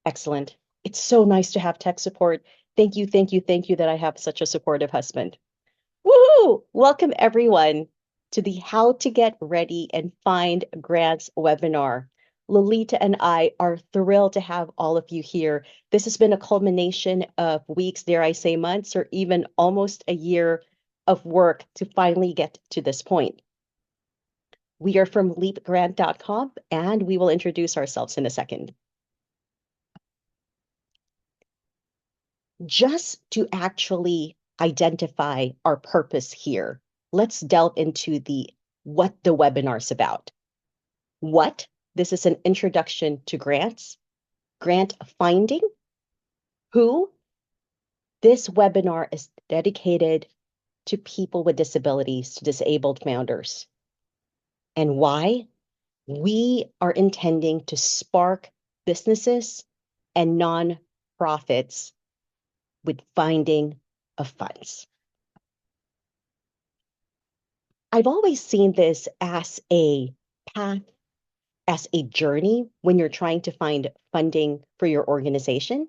Excellent. It's so nice to have tech support. Thank you, thank you, thank you that I have such a supportive husband. Woohoo! Welcome everyone to the How to Get Ready and Find Grants webinar. Lolita and I are thrilled to have all of you here. This has been a culmination of weeks, dare I say months, or even almost a year of work to finally get to this point. We are from leapgrant.com and we will introduce ourselves in a second. Just to actually identify our purpose here, let's delve into what the webinar is about. What? This is an introduction to grants, grant finding. Who? This webinar is dedicated to people with disabilities, to disabled founders. And why? We are intending to spark businesses and nonprofits with finding of funds. I've always seen this as a path, as a journey when you're trying to find funding for your organization.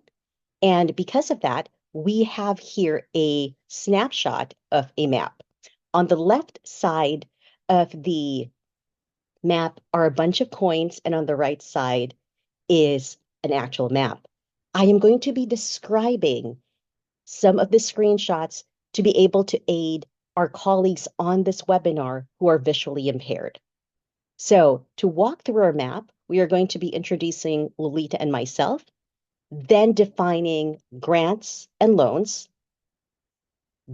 And because of that, we have here a snapshot of a map. On the left side of the map are a bunch of coins, and on the right side is an actual map. I am going to be describing some of the screenshots to be able to aid our colleagues on this webinar who are visually impaired. So to walk through our map, we are going to be introducing Lolita and myself, then defining grants and loans,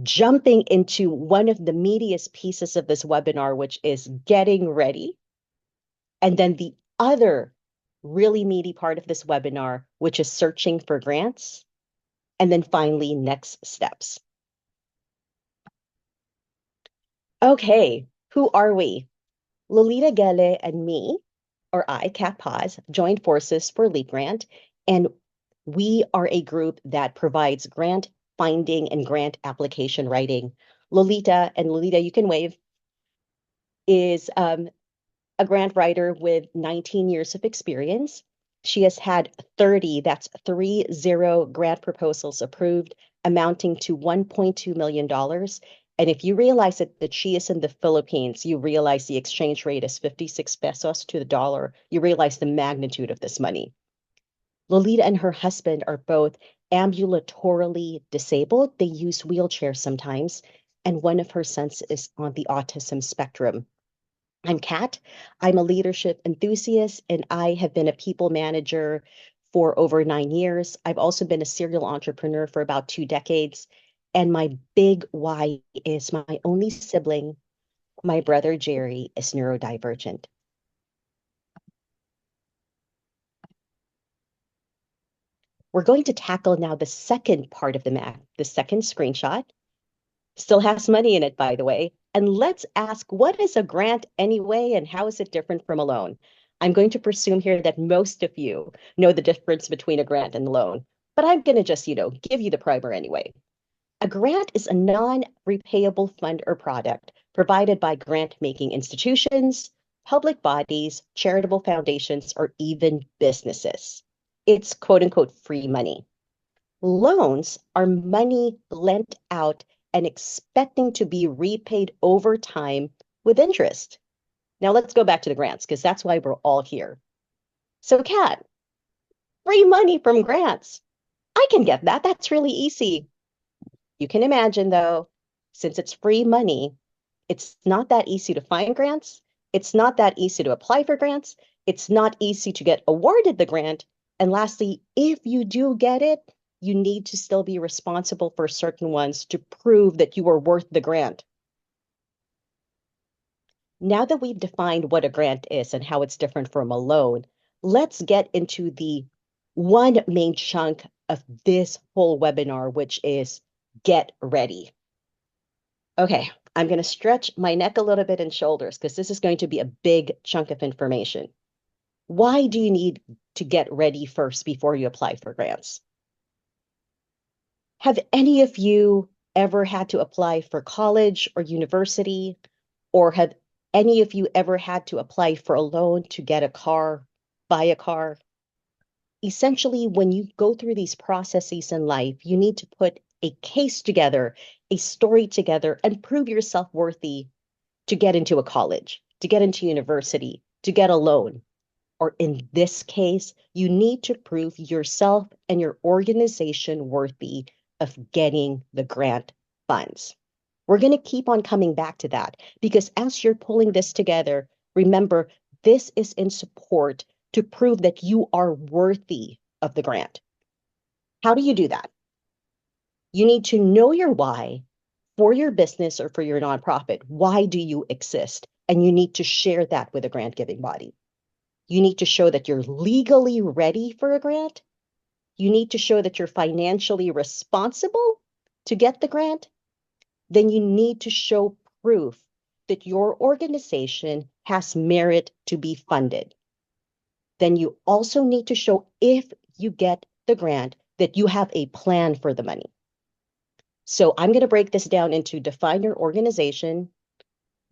jumping into one of the meatiest pieces of this webinar, which is getting ready, and then the other really meaty part of this webinar, which is searching for grants, and then finally, next steps. Okay, who are we? Lolita Gele and me, or I, Kat Paz, joined forces for Leapgrant, and we are a group that provides grant finding and grant application writing. Lolita, you can wave, is a grant writer with 19 years of experience. She has had 30, that's 30 grant proposals approved, amounting to $1.2 million. And if you realize that she is in the Philippines, you realize the exchange rate is 56 pesos to the dollar. You realize the magnitude of this money. Lolita and her husband are both ambulatorily disabled. They use wheelchairs sometimes, and one of her sons is on the autism spectrum. I'm Kat. I'm a leadership enthusiast, and I have been a people manager for over 9 years. I've also been a serial entrepreneur for about 2 decades. And my big why is my only sibling, my brother Jerry, is neurodivergent. We're going to tackle now the second part of the map, the second screenshot. Still has money in it, by the way. And let's ask, what is a grant anyway, and how is it different from a loan? I'm going to presume here that most of you know the difference between a grant and a loan, but I'm going to just, give you the primer anyway. A grant is a non-repayable fund or product provided by grant-making institutions, public bodies, charitable foundations, or even businesses. It's quote unquote free money. Loans are money lent out and expecting to be repaid over time with interest. Now let's go back to the grants because that's why we're all here. So, Kat, free money from grants. I can get that. That's really easy. You can imagine, though, since it's free money, it's not that easy to find grants. It's not that easy to apply for grants. It's not easy to get awarded the grant. And lastly, if you do get it, you need to still be responsible for certain ones to prove that you are worth the grant. Now that we've defined what a grant is and how it's different from a loan, let's get into the one main chunk of this whole webinar, which is get ready. Okay, I'm going to stretch my neck a little bit and shoulders because this is going to be a big chunk of information. Why do you need to get ready first before you apply for grants? Have any of you ever had to apply for college or university? Or have any of you ever had to apply for a loan to get a car, buy a car? essentially, when you go through these processes in life, you need to put a case together, a story together, and prove yourself worthy to get into a college, to get into university, to get a loan. Or in this case, you need to prove yourself and your organization worthy of getting the grant funds. We're going to keep on coming back to that because as you're pulling this together, remember, this is in support to prove that you are worthy of the grant. How do you do that? You need to know your why for your business or for your nonprofit. Why do you exist? And you need to share that with a grant giving body. You need to show that you're legally ready for a grant. You need to show that you're financially responsible to get the grant. Then you need to show proof that your organization has merit to be funded. Then you also need to show, if you get the grant, that you have a plan for the money. So I'm going to break this down into define your organization,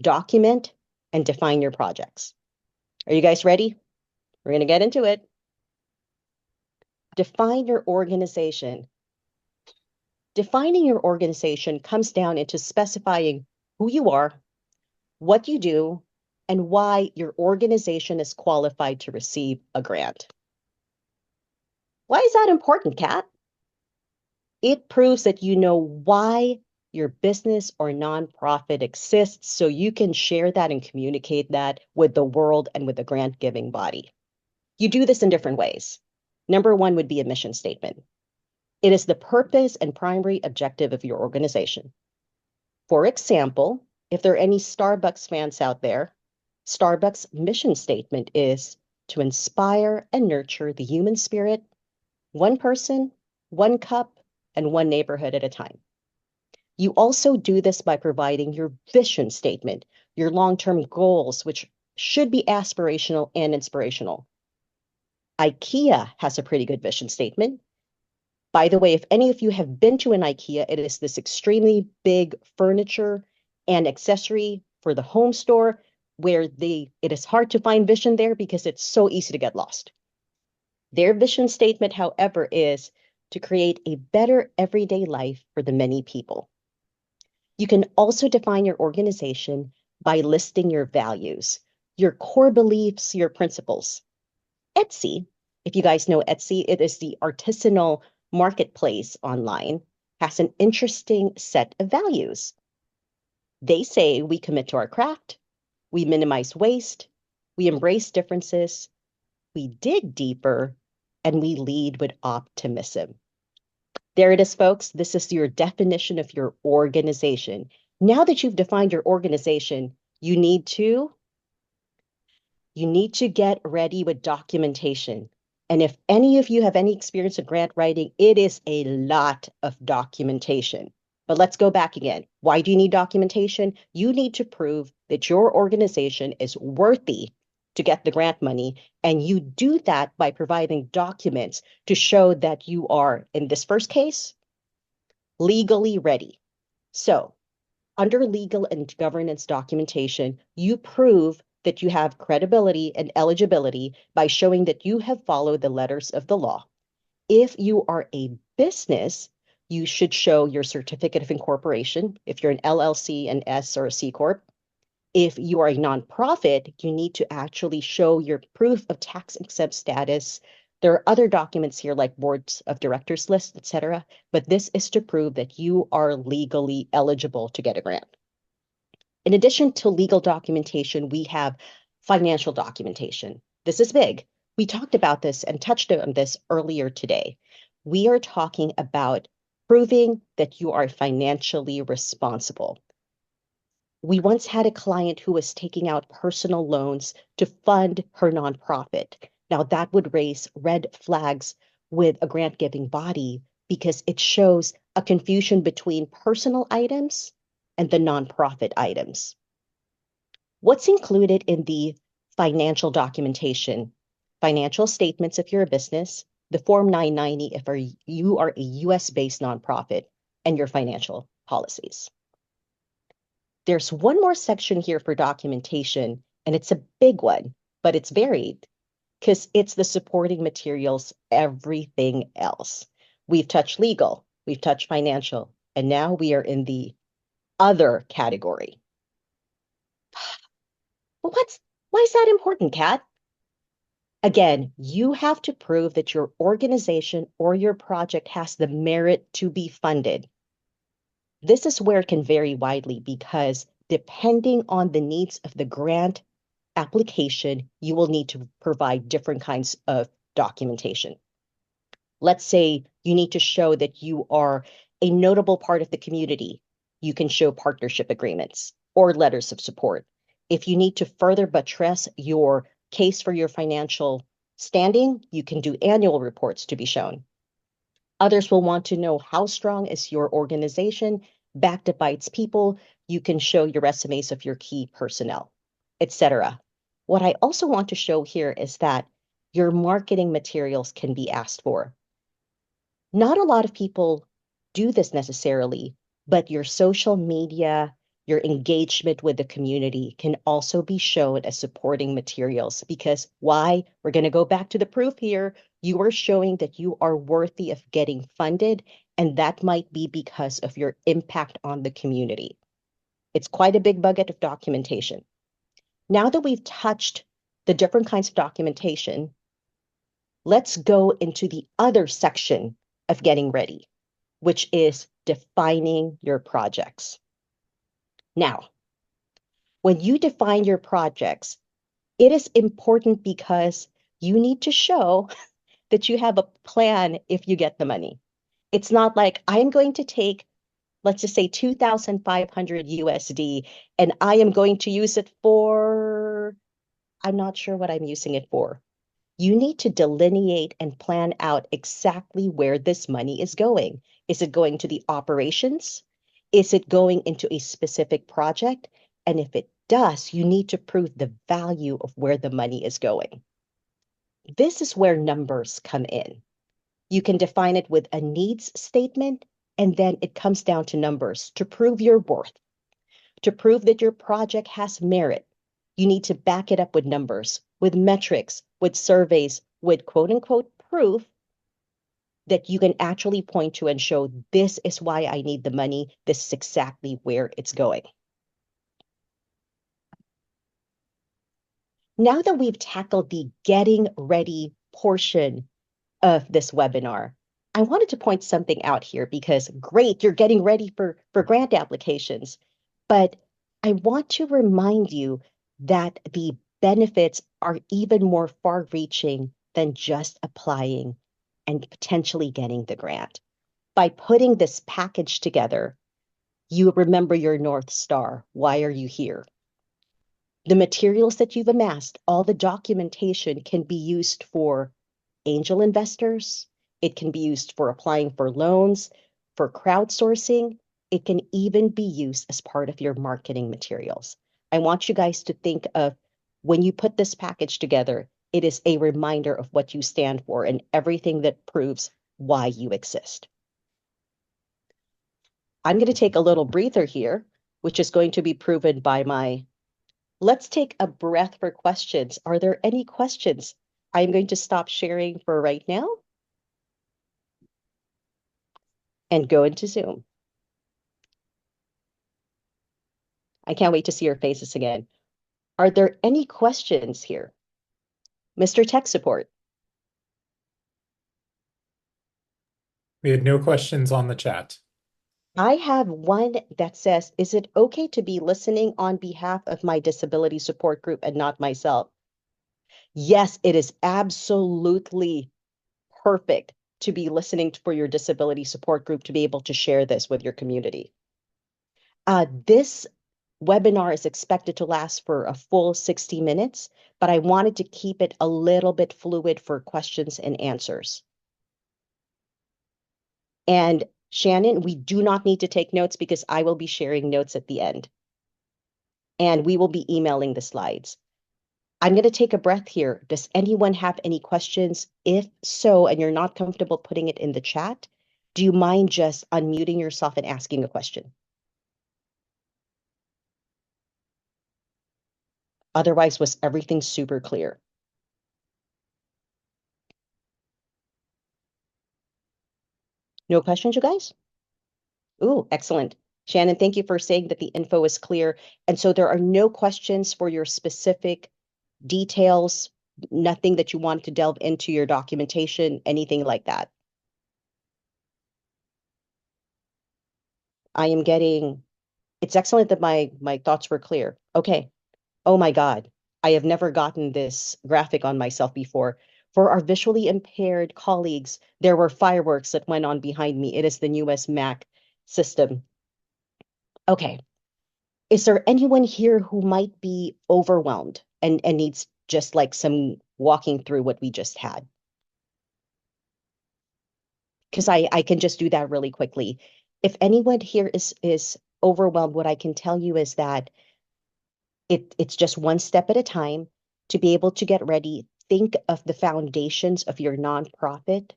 document, and define your projects. Are you guys ready? We're going to get into it. Define your organization. Defining your organization comes down into specifying who you are, what you do, and why your organization is qualified to receive a grant. Why is that important, Kat? It proves that you know why your business or nonprofit exists, so you can share that and communicate that with the world and with the grant giving body. You do this in different ways. Number one would be a mission statement. It is the purpose and primary objective of your organization. For example, if there are any Starbucks fans out there, Starbucks' mission statement is to inspire and nurture the human spirit, one person, one cup, and one neighborhood at a time. You also do this by providing your vision statement, your long-term goals, which should be aspirational and inspirational. IKEA has a pretty good vision statement. By the way, if any of you have been to an IKEA, it is this extremely big furniture and accessory for the home store where it is hard to find vision there because it's so easy to get lost. Their vision statement, however, is to create a better everyday life for the many people. You can also define your organization by listing your values, your core beliefs, your principles. Etsy, if you guys know Etsy, it is the artisanal marketplace online, has an interesting set of values. They say we commit to our craft, we minimize waste, we embrace differences, we dig deeper, and we lead with optimism. There it is, folks. This is your definition of your organization. Now that you've defined your organization, you need to get ready with documentation. And if any of you have any experience of grant writing, it is a lot of documentation. But let's go back again. Why do you need documentation? You need to prove that your organization is worthy to get the grant money. And you do that by providing documents to show that you are, in this first case, legally ready. So under legal and governance documentation, you prove that you have credibility and eligibility by showing that you have followed the letters of the law. If you are a business, you should show your certificate of incorporation. If you're an LLC, an S, or a C Corp. If you are a nonprofit, you need to actually show your proof of tax exempt status. There are other documents here like boards of directors list, etc. But this is to prove that you are legally eligible to get a grant. In addition to legal documentation, we have financial documentation. This is big. We talked about this and touched on this earlier today. We are talking about proving that you are financially responsible. We once had a client who was taking out personal loans to fund her nonprofit. Now that would raise red flags with a grant giving body because it shows a confusion between personal items and the nonprofit items. What's included in the financial documentation? Financial statements if you're a business, the Form 990 if you are a US-based nonprofit, and your financial policies. There's one more section here for documentation, and it's a big one, but it's varied. because it's the supporting materials, everything else. We've touched legal, we've touched financial, and now we are in the other category. Well, why is that important, Kat? Again, you have to prove that your organization or your project has the merit to be funded. This is where it can vary widely because depending on the needs of the grant application, you will need to provide different kinds of documentation. Let's say you need to show that you are a notable part of the community. You can show partnership agreements or letters of support. If you need to further buttress your case for your financial standing, you can do annual reports to be shown. Others will want to know how strong is your organization, backed up by its people. You can show your resumes of your key personnel, etc. What I also want to show here is that your marketing materials can be asked for. Not a lot of people do this necessarily, but your social media, your engagement with the community can also be shown as supporting materials because why? We're going to go back to the proof here. You are showing that you are worthy of getting funded, and that might be because of your impact on the community. It's quite a big bucket of documentation. Now that we've touched the different kinds of documentation, let's go into the other section of getting ready, which is defining your projects. Now, when you define your projects, it is important because you need to show that you have a plan if you get the money. It's not like I am going to take, let's just say 2,500 USD, and I am going to use it for, I'm not sure what I'm using it for. You need to delineate and plan out exactly where this money is going. Is it going to the operations? Is it going into a specific project? And if it does, you need to prove the value of where the money is going. This is where numbers come in. You can define it with a needs statement, and then it comes down to numbers to prove your worth, to prove that your project has merit. You need to back it up with numbers, with metrics, with surveys, with quote unquote proof that you can actually point to and show this is why I need the money. This is exactly where it's going. Now that we've tackled the getting ready portion of this webinar, I wanted to point something out here because great, you're getting ready for grant applications, but I want to remind you that the benefits are even more far-reaching than just applying and potentially getting the grant. By putting this package together, you remember your North Star. Why are you here? The materials that you've amassed, all the documentation can be used for angel investors. It can be used for applying for loans, for crowdsourcing. It can even be used as part of your marketing materials. I want you guys to think of when you put this package together, it is a reminder of what you stand for and everything that proves why you exist. I'm going to take a little breather here, which is going to be proven by my let's take a breath for questions. Are there any questions? I'm going to stop sharing for right now and go into Zoom. I can't wait to see your faces again. Are there any questions here? Mr. Tech Support. We had no questions on the chat. I have one that says, is it okay to be listening on behalf of my disability support group and not myself? Yes, it is absolutely perfect to be listening for your disability support group to be able to share this with your community. This webinar is expected to last for a full 60 minutes, but I wanted to keep it a little bit fluid for questions and answers. And Shannon, we do not need to take notes because I will be sharing notes at the end. And we will be emailing the slides. I'm going to take a breath here. Does anyone have any questions? If so, and you're not comfortable putting it in the chat, do you mind just unmuting yourself and asking a question? Otherwise, was everything super clear? No questions, you guys? Ooh, excellent. Shannon, thank you for saying that the info is clear. And so there are no questions for your specific details, nothing that you want to delve into your documentation, anything like that. I am getting, it's excellent that my thoughts were clear. Okay. Oh my God. I have never gotten this graphic on myself before. For our visually impaired colleagues, there were fireworks that went on behind me. It is the newest Mac system. Okay. Is there anyone here who might be overwhelmed and needs just like some walking through what we just had? Because I can just do that really quickly. If anyone here is overwhelmed, what I can tell you is that it's just one step at a time to be able to get ready. Think of the foundations of your nonprofit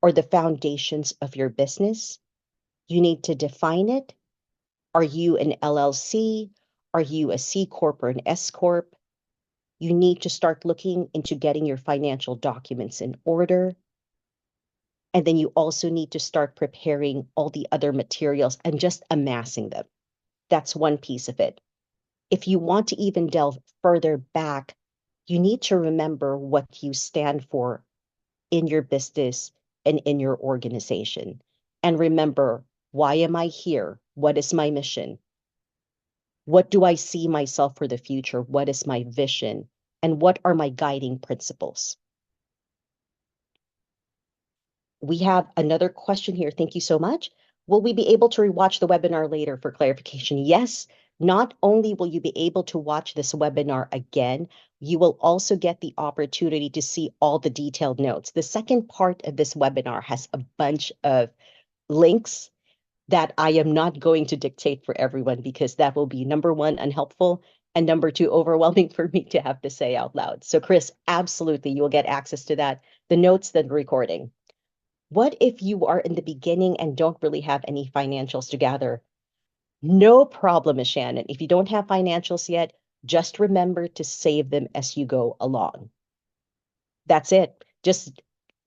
or the foundations of your business. You need to define it. Are you an LLC? Are you a C Corp or an S Corp? You need to start looking into getting your financial documents in order. And then you also need to start preparing all the other materials and just amassing them. That's one piece of it. If you want to even delve further back, you need to remember what you stand for in your business and in your organization. And remember, why am I here? What is my mission? What do I see myself for the future? What is my vision? And what are my guiding principles? We have another question here. Thank you so much. Will we be able to rewatch the webinar later for clarification? Yes. Not only will you be able to watch this webinar again, you will also get the opportunity to see all the detailed notes. The second part of this webinar has a bunch of links that I am not going to dictate for everyone because that will be number one, unhelpful, and number two, overwhelming for me to have to say out loud. So, Chris, absolutely, you will get access to that, the notes, the recording. What if you are in the beginning and don't really have any financials together? No problem, Ms. Shannon. If you don't have financials yet, just remember to save them as you go along. That's it. Just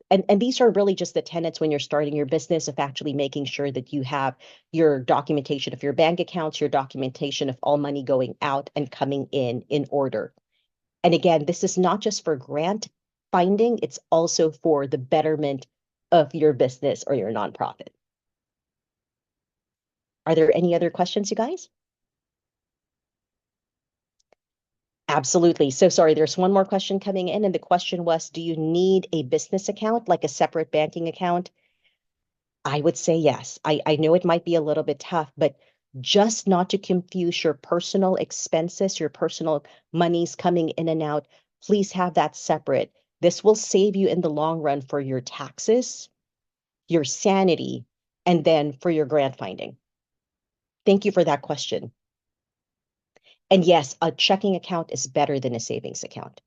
and these are really just the tenets when you're starting your business of actually making sure that you have your documentation of your bank accounts, your documentation of all money going out and coming in order. And again, this is not just for grant finding, it's also for the betterment of your business or your nonprofit. Are there any other questions, you guys? Absolutely. So sorry, there's one more question coming in, and the question was, do you need a business account, like a separate banking account? I would say yes. I know it might be a little bit tough, but just not to confuse your personal expenses, your personal monies coming in and out, please have that separate. This will save you in the long run for your taxes, your sanity, and then for your grant finding. Thank you for that question. And yes, a checking account is better than a savings account.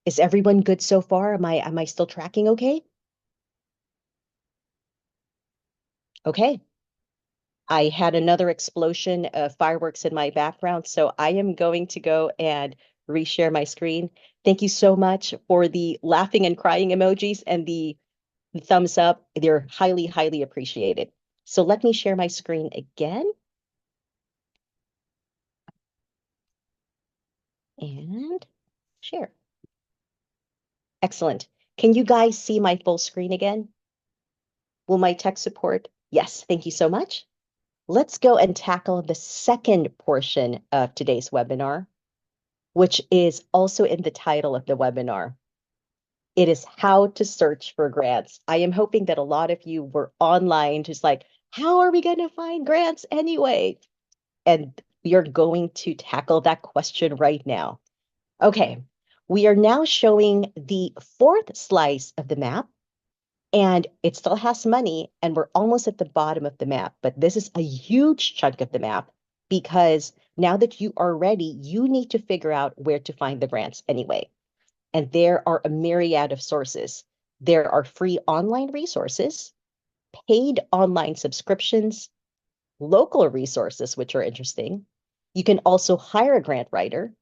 Is everyone good so far? Am I still tracking okay? Okay. I had another explosion of fireworks in my background, so I am going to go and reshare my screen. Thank you so much for the laughing and crying emojis and the thumbs up. They're highly, highly appreciated. So let me share my screen again. And share. Excellent. Can you guys see my full screen again? Will my tech support? Yes, thank you so much. Let's go and tackle the second portion of today's webinar, which is also in the title of the webinar. It is how to search for grants. I am hoping that a lot of you were online, just like, how are we going to find grants anyway? And you're going to tackle that question right now. Okay, we are now showing the fourth slice of the map, and it still has money, and we're almost at the bottom of the map. But this is a huge chunk of the map because now that you are ready, you need to figure out where to find the grants anyway. And there are a myriad of sources. There are free online resources, paid online subscriptions, local resources, which are interesting. You can also hire a grant writer,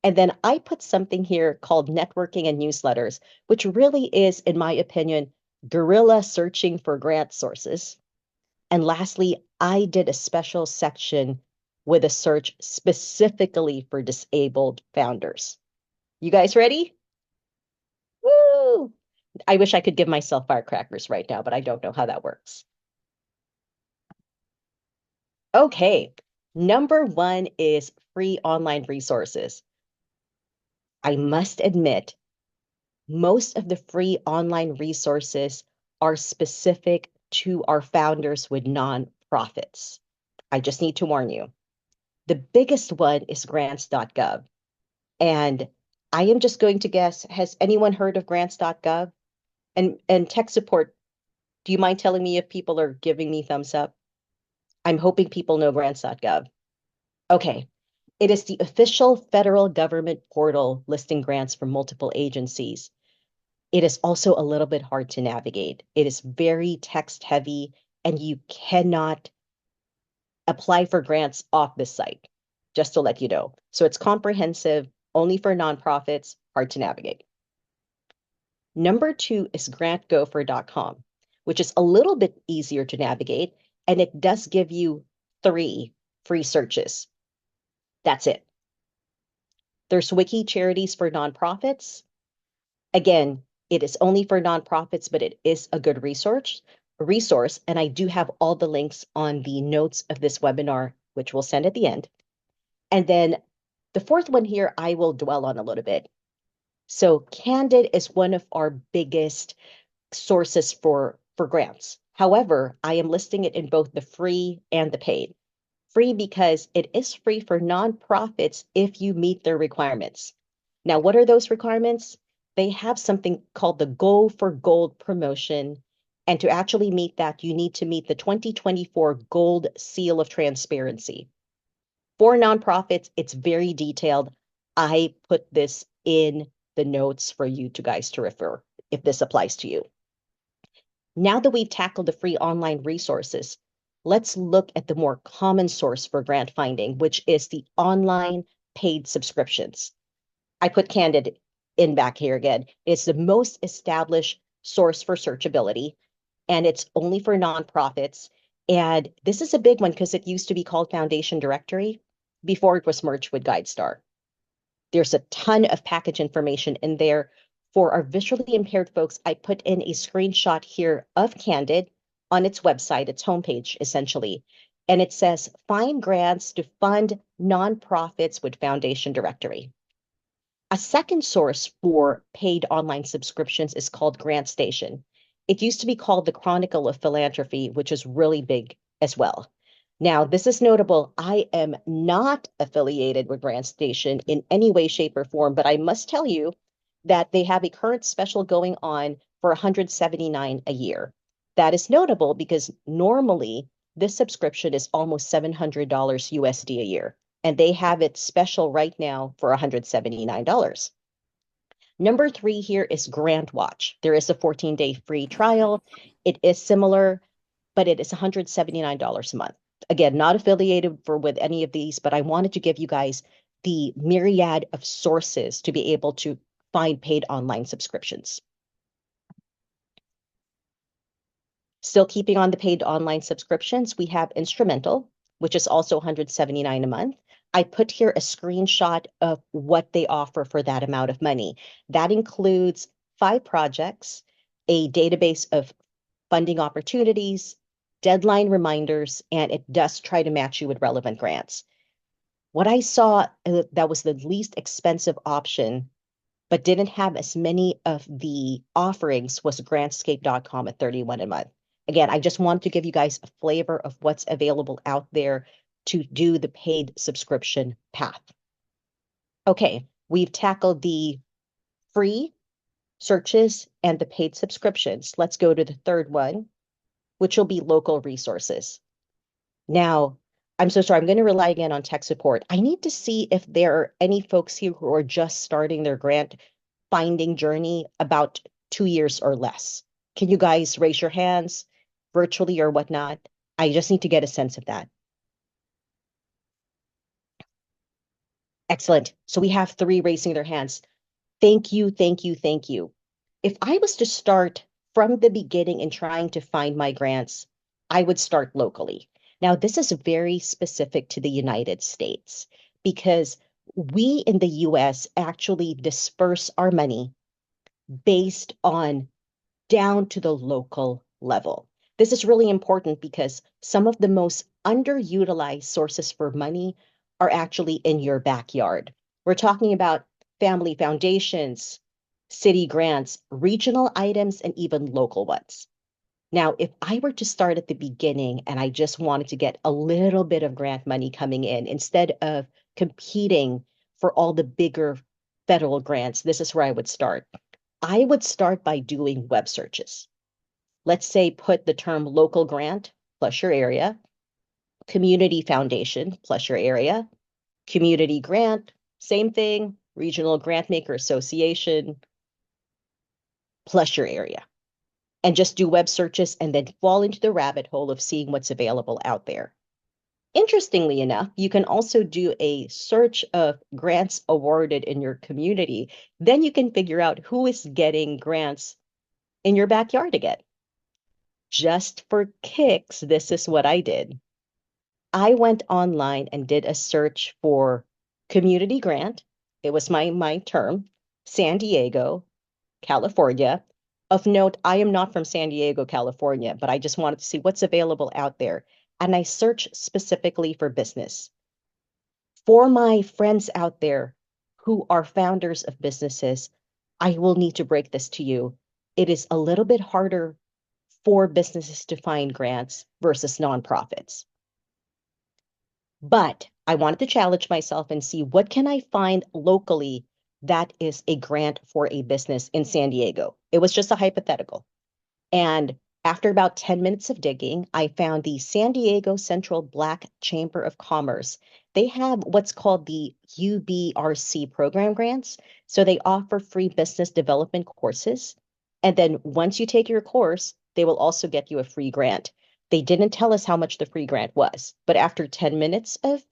And then I put something here called networking and newsletters, which really is, in my opinion, guerrilla searching for grant sources. And lastly, I did a special section with a search specifically for disabled founders. You guys ready? Woo! I wish I could give myself firecrackers right now, but I don't know how that works. Okay, number one is free online resources. I must admit, most of the free online resources are specific to our founders with nonprofits. I just need to warn you. The biggest one is grants.gov. And I am just going to guess, has anyone heard of grants.gov? And tech support, do you mind telling me if people are giving me thumbs up? I'm hoping people know grants.gov. Okay. It is the official federal government portal listing grants from multiple agencies. It is also a little bit hard to navigate. It is very text heavy, and you cannot apply for grants off this site, just to let you know. So it's comprehensive, only for nonprofits, hard to navigate. Number two is grantgopher.com, which is a little bit easier to navigate, and it does give you 3 free searches. That's it. There's Wiki Charities for Nonprofits. Again, it is only for nonprofits, but it is a good resource, and I do have all the links on the notes of this webinar, which we'll send at the end. And then the fourth one here, I will dwell on a little bit. So Candid is one of our biggest sources for grants. However, I am listing it in both the free and the paid. Free because it is free for nonprofits if you meet their requirements. Now, what are those requirements? They have something called the Go for Gold promotion. And to actually meet that, you need to meet the 2024 Gold Seal of Transparency. For nonprofits, it's very detailed. I put this in the notes for you guys to refer if this applies to you. Now that we've tackled the free online resources, let's look at the more common source for grant finding, which is the online paid subscriptions. I put Candid in back here again. It's the most established source for searchability, and it's only for nonprofits. And this is a big one because it used to be called Foundation Directory before it was merged with GuideStar. There's a ton of package information in there. For our visually impaired folks, I put in a screenshot here of Candid on its website, its homepage, essentially. And it says, find grants to fund nonprofits with Foundation Directory. A second source for paid online subscriptions is called GrantStation. It used to be called the Chronicle of Philanthropy, which is really big as well. Now, this is notable. I am not affiliated with GrantStation in any way, shape, or form, but I must tell you that they have a current special going on for $179 a year. That is notable because normally this subscription is almost $700 USD a year, and they have it special right now for $179. Number 3 here is Grant Watch. There is a 14-day free trial. It is similar, but it is $179 a month. Again, not affiliated with any of these, but I wanted to give you guys the myriad of sources to be able to find paid online subscriptions. Still keeping on the paid online subscriptions, we have Instrumental, which is also $179 a month. I put here a screenshot of what they offer for that amount of money. That includes 5 projects, a database of funding opportunities, deadline reminders, and it does try to match you with relevant grants. What I saw that was the least expensive option, but didn't have as many of the offerings, was grantscape.com at $31 a month. Again, I just wanted to give you guys a flavor of what's available out there to do the paid subscription path. Okay, we've tackled the free searches and the paid subscriptions. Let's go to the third one, which will be local resources. Now, I'm so sorry, I'm going to rely again on tech support. I need to see if there are any folks here who are just starting their grant finding journey about 2 years or less. Can you guys raise your hands virtually or whatnot? I just need to get a sense of that. Excellent. So we have three raising their hands. Thank you, thank you, thank you. If I was to start from the beginning in trying to find my grants, I would start locally. Now, this is very specific to the United States because we in the US actually disperse our money based on down to the local level. This is really important because some of the most underutilized sources for money are actually in your backyard. We're talking about family foundations, city grants, regional items, and even local ones. Now, if I were to start at the beginning and I just wanted to get a little bit of grant money coming in instead of competing for all the bigger federal grants, this is where I would start. I would start by doing web searches. Let's say put the term local grant plus your area, community foundation plus your area, community grant, same thing, regional grant maker association plus your area. And just do web searches and then fall into the rabbit hole of seeing what's available out there. Interestingly enough, you can also do a search of grants awarded in your community. Then you can figure out who is getting grants in your backyard again. Just for kicks, this is what I did. I went online and did a search for community grant. It was my term, San Diego, California. Of note, I am not from San Diego, California, but I just wanted to see what's available out there. And I searched specifically for business. For my friends out there who are founders of businesses, I will need to break this to you. It is a little bit harder for businesses to find grants versus nonprofits. But I wanted to challenge myself and see what can I find locally that is a grant for a business in San Diego. It was just a hypothetical. And after about 10 minutes of digging, I found the San Diego Central Black Chamber of Commerce. They have what's called the UBRC program grants. So they offer free business development courses. And then once you take your course, they will also get you a free grant. They didn't tell us how much the free grant was, but after 10 minutes of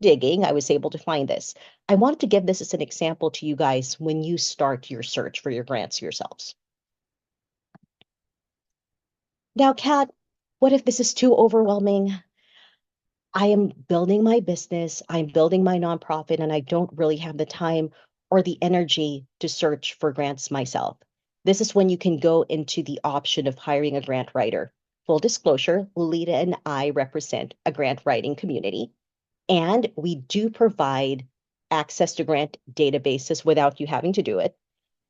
digging, I was able to find this. I wanted to give this as an example to you guys when you start your search for your grants yourselves. Now, Kat, what if this is too overwhelming? I am building my business, I'm building my nonprofit, and I don't really have the time or the energy to search for grants myself. This is when you can go into the option of hiring a grant writer. Full disclosure, Lita and I represent a grant writing community, and we do provide access to grant databases without you having to do it.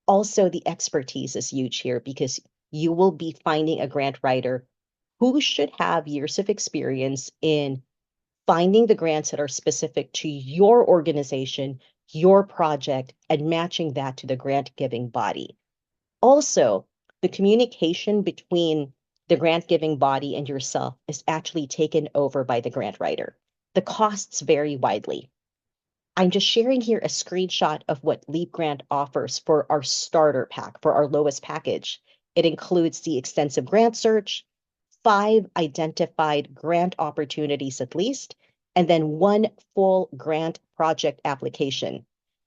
Also, the expertise is huge here because you will be finding a grant writer who should have years of experience in finding the grants that are specific to your organization, your project, and matching that to the grant giving body. Also, the communication between the grant giving body and yourself is actually taken over by the grant writer. The costs vary widely. I'm just sharing here a screenshot of what LeapGrant offers for our starter pack, for our lowest package. It includes the extensive grant search, 5 identified grant opportunities at least, and then 1 full grant project application.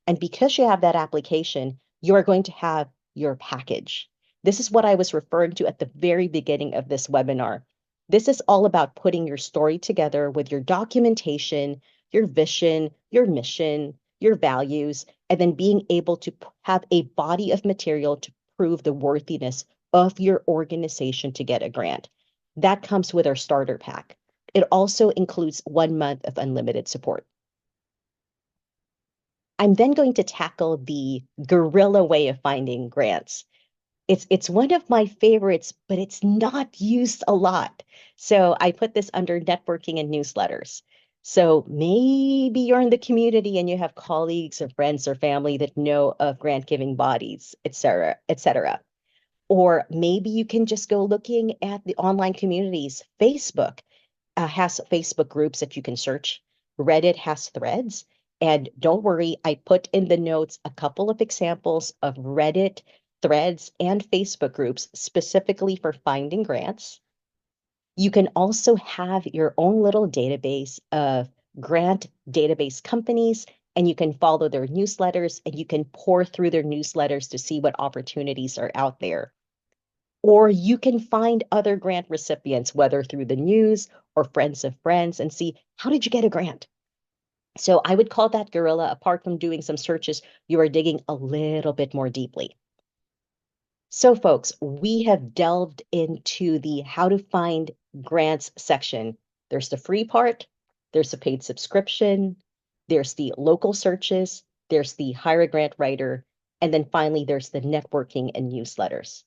And because you have that application, you are going to have your package. This is what I was referring to at the very beginning of this webinar. This is all about putting your story together with your documentation, your vision, your mission, your values, and then being able to have a body of material to prove the worthiness of your organization to get a grant. That comes with our starter pack. It also includes 1 month of unlimited support. I'm then going to tackle the guerrilla way of finding grants. It's one of my favorites, but it's not used a lot. So I put this under networking and newsletters. So maybe you're in the community and you have colleagues or friends or family that know of grant giving bodies, et cetera, et cetera. Or maybe you can just go looking at the online communities. Facebook has Facebook groups that you can search. Reddit has threads. And don't worry, I put in the notes a couple of examples of Reddit threads and Facebook groups specifically for finding grants. You can also have your own little database of grant database companies and you can follow their newsletters and you can pour through their newsletters to see what opportunities are out there. Or you can find other grant recipients, whether through the news or friends of friends, and see, how did you get a grant? So I would call that guerrilla. Apart from doing some searches, you are digging a little bit more deeply. So folks, we have delved into the how to find grants section. There's the free part, there's a paid subscription, there's the local searches, there's the hire a grant writer, and then finally there's the networking and newsletters.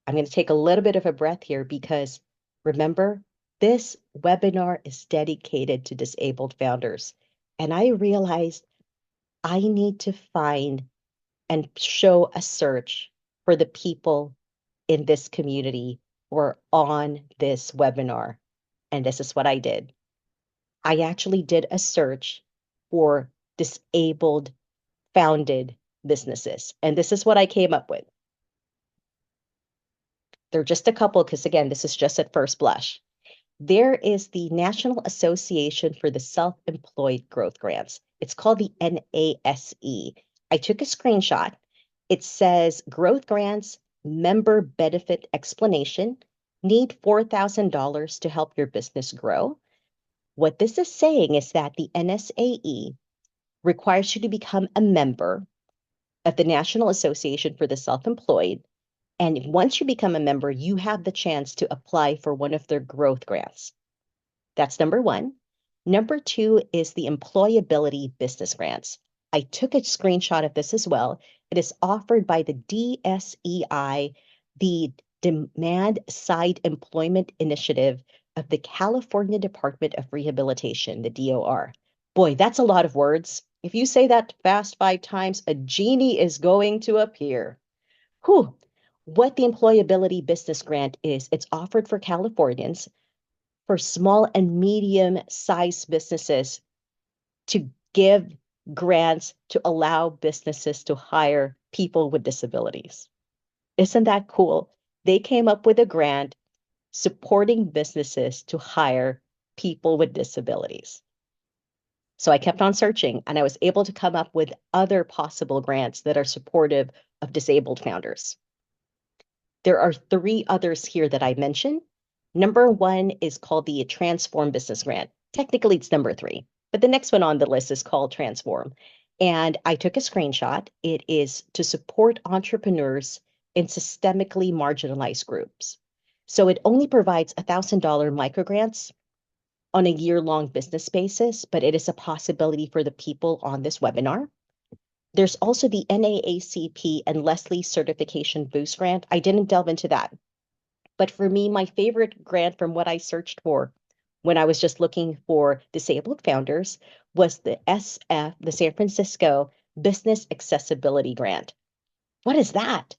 I'm going to take a little bit of a breath here because remember, this webinar is dedicated to disabled founders. And I realized I need to find and show a search for the people in this community who are on this webinar. And this is what I did. I actually did a search for disabled founded businesses. And this is what I came up with. There are just a couple, because again, this is just at first blush. There is the National Association for the Self-Employed Growth Grants. It's called the NASE. I took a screenshot. It says growth grants, member benefit explanation, need $4,000 to help your business grow. What this is saying is that the NSAE requires you to become a member of the National Association for the Self-Employed. And once you become a member, you have the chance to apply for one of their growth grants. That's number one. Number two is the employability business grants. I took a screenshot of this as well. It is offered by the DSEI, the Demand Side Employment Initiative of the California Department of Rehabilitation, the DOR. Boy, that's a lot of words. If you say that fast 5 times, a genie is going to appear. Whew. What the employability business grant is, it's offered for Californians, for small and medium-sized businesses to give grants to allow businesses to hire people with disabilities. Isn't that cool? They came up with a grant supporting businesses to hire people with disabilities. So I kept on searching and I was able to come up with other possible grants that are supportive of disabled founders. There are 3 others here that I mentioned. Number 1 is called the Transform Business Grant. Technically, it's number 3, but the next one on the list is called Transform. And I took a screenshot. It is to support entrepreneurs in systemically marginalized groups. So it only provides $1,000 microgrants on a year-long business basis, but it is a possibility for the people on this webinar. There's also the NAACP and Leslie Certification Boost Grant. I didn't delve into that. But for me, my favorite grant from what I searched for when I was just looking for disabled founders was the SF, the San Francisco Business Accessibility Grant. What is that?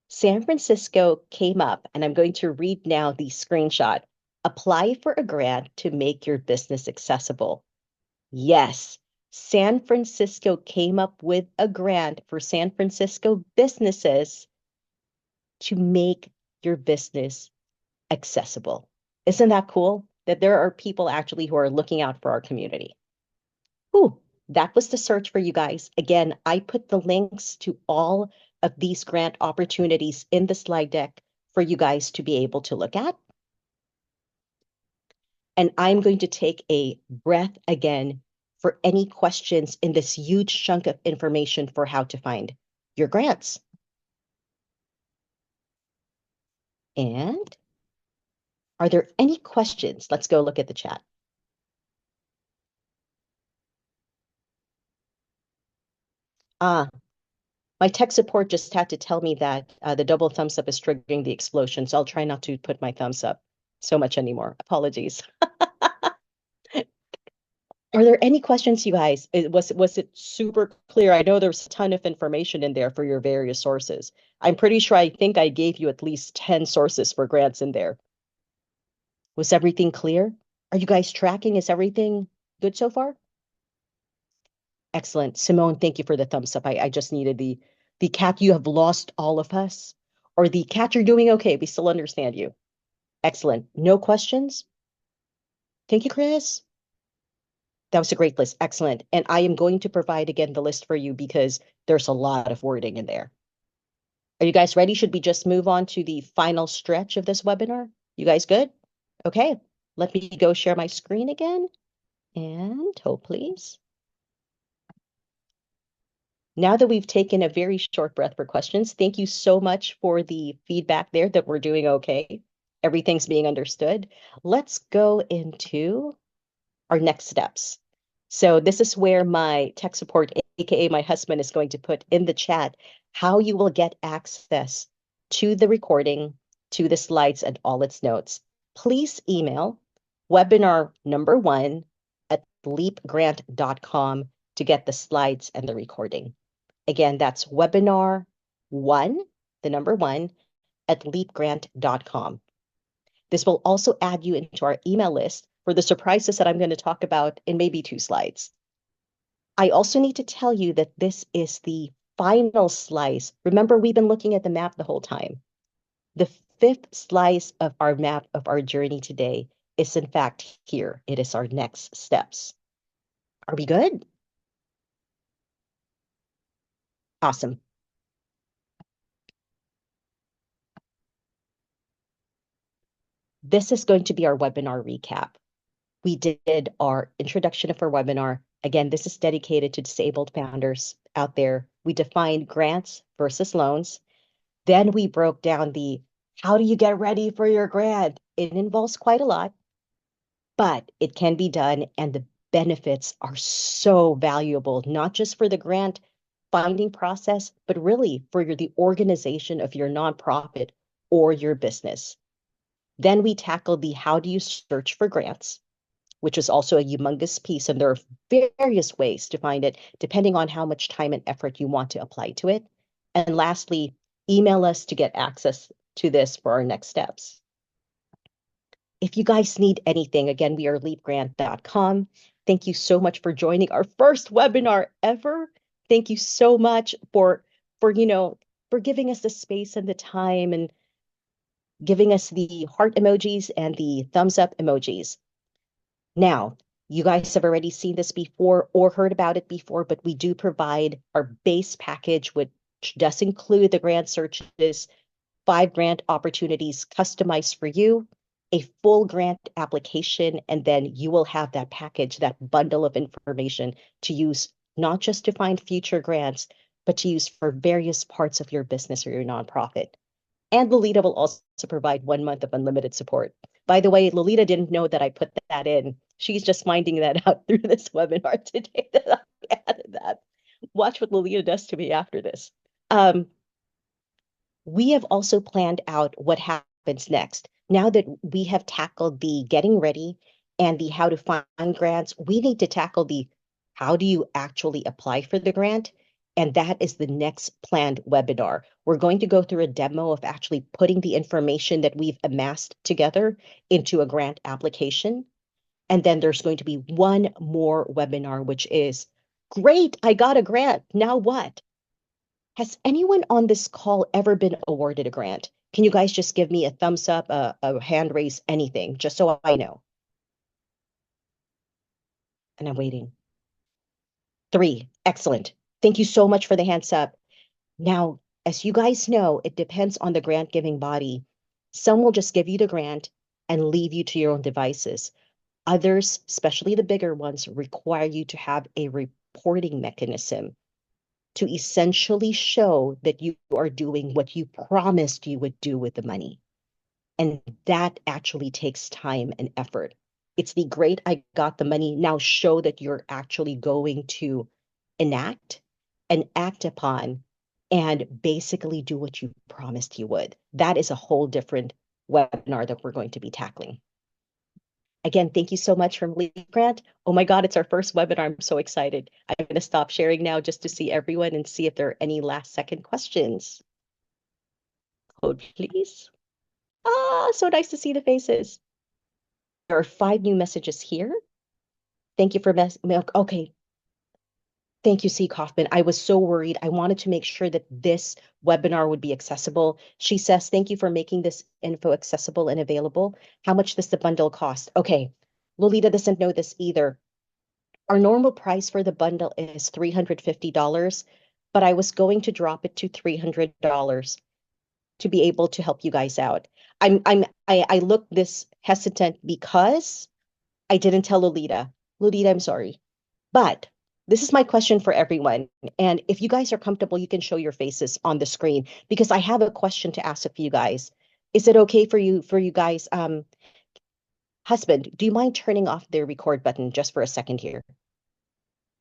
San Francisco came up, and I'm going to read now the screenshot. Apply for a grant to make your business accessible. Yes, San Francisco came up with a grant for San Francisco businesses to make your business accessible. Isn't that cool? That there are people actually who are looking out for our community. Ooh, that was the search for you guys. Again, I put the links to all of these grant opportunities in the slide deck for you guys to be able to look at. And I'm going to take a breath again for any questions in this huge chunk of information for how to find your grants. And are there any questions? Let's go look at the chat. My tech support just had to tell me that the double thumbs up is triggering the explosion, so I'll try not to put my thumbs up so much anymore. Apologies. Are there any questions, you guys? Was it super clear? I know there's a ton of information in there for your various sources. I'm pretty sure I think I gave you at least 10 sources for grants in there. Was everything clear? Are you guys tracking? Is everything good so far? Excellent. Simone, thank you for the thumbs up. I just needed the cat, you have lost all of us. Or the cat, you're doing okay. We still understand you. Excellent. No questions? Thank you, Chris. That was a great list. Excellent. And I am going to provide again the list for you because there's a lot of wording in there. Are you guys ready? Should we just move on to the final stretch of this webinar? You guys good? Okay, let me go share my screen again. And hold please. Now that we've taken a very short breath for questions, thank you so much for the feedback there that we're doing okay. Everything's being understood. Let's go into our next steps. So this is where my tech support, aka my husband, is going to put in the chat how you will get access to the recording, to the slides, and all its notes. Please email webinar1 at leapgrant.com to get the slides and the recording. Again, that's webinar1, the number 1, at leapgrant.com. This will also add you into our email list for the surprises that I'm going to talk about in maybe 2 slides. I also need to tell you that this is the final slice. Remember, we've been looking at the map the whole time. The 5th slice of our map of our journey today is in fact here. It is our next steps. Are we good? Awesome. This is going to be our webinar recap. We did our introduction of our webinar. Again, this is dedicated to disabled founders out there. We defined grants versus loans. Then we broke down the how do you get ready for your grant? It involves quite a lot, but it can be done, and the benefits are so valuable, not just for the grant finding process, but really for the organization of your nonprofit or your business. Then we tackled the how do you search for grants, which is also a humongous piece. And there are various ways to find it, depending on how much time and effort you want to apply to it. And lastly, email us to get access to this for our next steps. If you guys need anything, again, we are leapgrant.com. Thank you so much for joining our first webinar ever. Thank you so much for giving us the space and the time and giving us the heart emojis and the thumbs up emojis. Now, you guys have already seen this before or heard about it before, but we do provide our base package, which does include the grant searches, 5 grant opportunities customized for you, a full grant application, and then you will have that package, that bundle of information to use, not just to find future grants, but to use for various parts of your business or your nonprofit. And Lolita will also provide 1 month of unlimited support. By the way, Lolita didn't know that I put that in. She's just finding that out through this webinar today that I added that. Watch what Lolita does to me after this. We have also planned out what happens next. Now that we have tackled the getting ready and the how to find grants, we need to tackle the how do you actually apply for the grant? And that is the next planned webinar. We're going to go through a demo of actually putting the information that we've amassed together into a grant application. And then there's going to be one more webinar, which is, great, I got a grant. Now what? Has anyone on this call ever been awarded a grant? Can you guys just give me a thumbs up, a hand raise, anything, just so I know? And I'm waiting. 3, excellent. Thank you so much for the hands up. Now, as you guys know, it depends on the grant giving body. Some will just give you the grant and leave you to your own devices. Others, especially the bigger ones, require you to have a reporting mechanism to essentially show that you are doing what you promised you would do with the money. And that actually takes time and effort. It's the great, I got the money, now show that you're actually going to enact and act upon and basically do what you promised you would. That is a whole different webinar that we're going to be tackling. Again, thank you so much from Leapgrant. Oh my God, it's our first webinar. I'm so excited. I'm going to stop sharing now just to see everyone and see if there are any last second questions. Code, please. So nice to see the faces. There are 5 new messages here. Thank you for okay. Thank you, C. Kaufman. I was so worried. I wanted to make sure that this webinar would be accessible. She says, thank you for making this info accessible and available. How much does the bundle cost? Okay, Lolita doesn't know this either. Our normal price for the bundle is $350, but I was going to drop it to $300 to be able to help you guys out. I look this hesitant because I didn't tell Lolita. Lolita, I'm sorry. But this is my question for everyone. And if you guys are comfortable, you can show your faces on the screen because I have a question to ask of you guys. Is it okay for you guys? Husband, do you mind turning off the record button just for a second here?